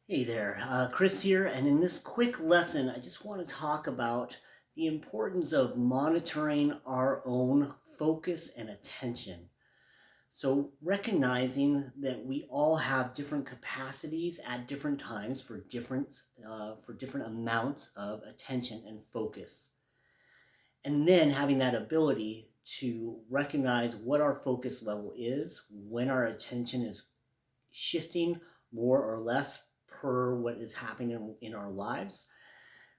Hey there, Chris here, and in this quick lesson, I just want to talk about the importance of monitoring our own focus and attention. So, recognizing that we all have different capacities at different times for different amounts of attention and focus, and then having that ability to recognize what our focus level is when our attention is shifting more or less per what is happening in our lives,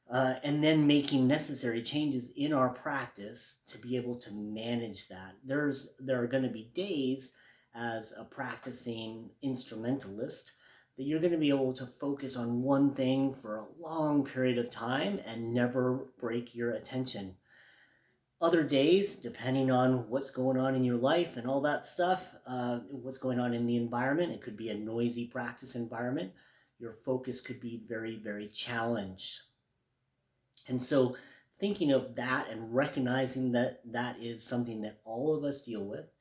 and then making necessary changes in our practice to be able to manage that. There are going to be days as a practicing instrumentalist that you're going to be able to focus on one thing for a long period of time and never break your attention. Other days, depending on what's going on in your life and all that stuff, what's going on in the environment, it could be a noisy practice environment. Your focus could be very, very challenged. And so thinking of that and recognizing that that is something that all of us deal with,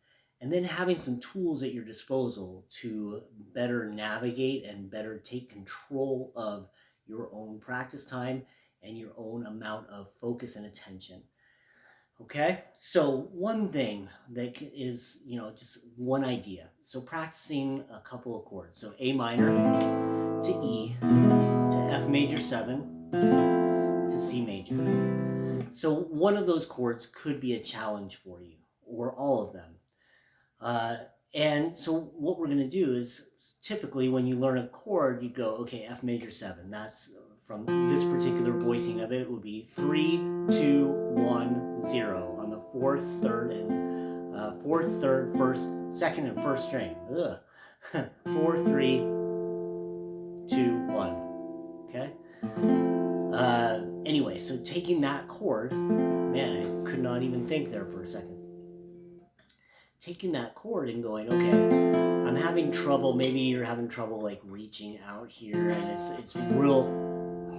and then having some tools at your disposal to better navigate and better take control of your own practice time and your own amount of focus and attention. Okay, so one thing that is, just one idea. So practicing a couple of chords. So A minor to E to F major 7 to C major. So one of those chords could be a challenge for you, or all of them. And so what we're going to do is typically when you learn a chord, you go, okay, F major 7. That's from this particular voicing of it would be 3, 2, 1, 0 on the fourth, third, first, second, and first string. 4, 3, 2, 1. Okay. Anyway, so taking that chord, man, I could not even think there for a second. Taking that chord and going, okay, I'm having trouble. Maybe you're having trouble like reaching out here, and it's real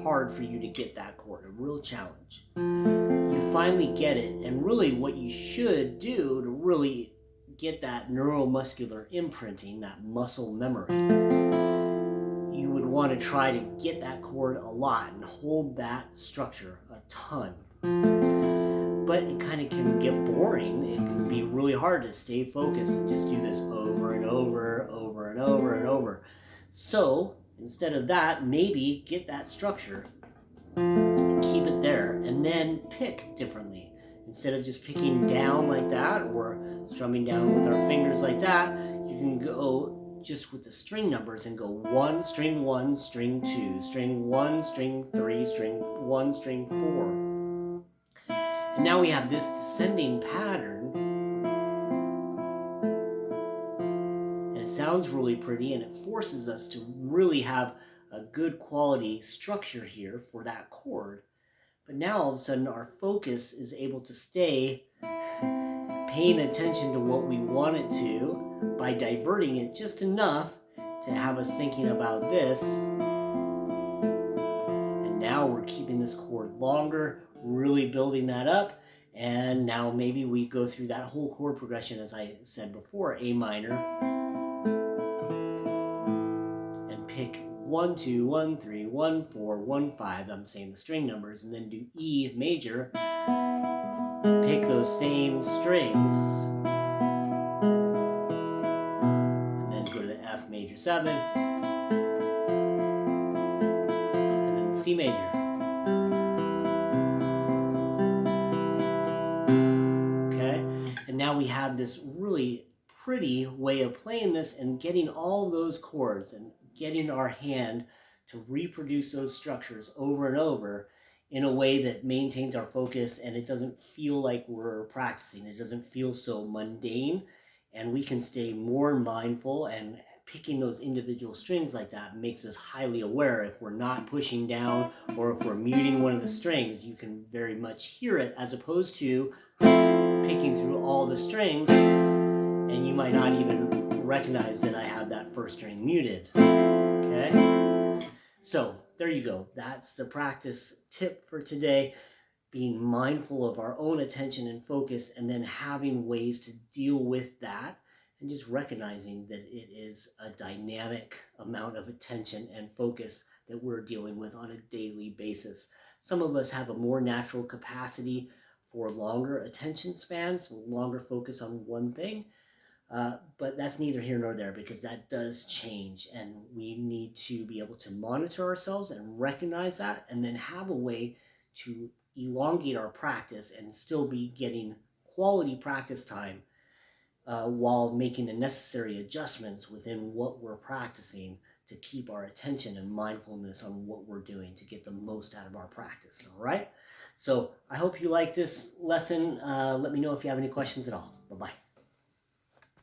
hard for you to get that chord, a real challenge. You finally get it, and really what you should do to really get that neuromuscular imprinting, that muscle memory, you would want to try to get that chord a lot and hold that structure a ton. But it kind of can get boring. It can be really hard to stay focused and just do this over and over, over and over and over. So instead of that, maybe get that structure, keep it there, and then pick differently. Instead of just picking down like that or strumming down with our fingers like that, you can go just with the string numbers and go 1, string 1, string 2, string 1, string 3, string 1, string 4. And now we have this descending pattern, and it sounds really pretty, and it forces us to really have a good quality structure here for that chord. But now all of a sudden our focus is able to stay paying attention to what we want it to by diverting it just enough to have us thinking about this. And now we're keeping this chord longer, really building that up. And now maybe we go through that whole chord progression, as I said before, A minor, and pick 1, 2, 1, 3, 1, 4, 1, 5. I'm saying the string numbers, and then do E major. Pick those same strings, and then go to the F major 7, and then the C major. Okay, and now we have this really pretty way of playing this and getting all those chords and getting our hand to reproduce those structures over and over in a way that maintains our focus, and it doesn't feel like we're practicing. It doesn't feel so mundane, and we can stay more mindful, and picking those individual strings like that makes us highly aware. If we're not pushing down or if we're muting one of the strings, you can very much hear it, as opposed to picking through all the strings and you might not even recognize that I have that first string muted. Okay? So there you go. That's the practice tip for today. Being mindful of our own attention and focus, and then having ways to deal with that and just recognizing that it is a dynamic amount of attention and focus that we're dealing with on a daily basis. Some of us have a more natural capacity for longer attention spans, longer focus on one thing, but that's neither here nor there, because that does change, and we need to be able to monitor ourselves and recognize that, and then have a way to elongate our practice and still be getting quality practice time while making the necessary adjustments within what we're practicing to keep our attention and mindfulness on what we're doing to get the most out of our practice. All right? So I hope you like this lesson. Let me know if you have any questions at all. Bye-bye.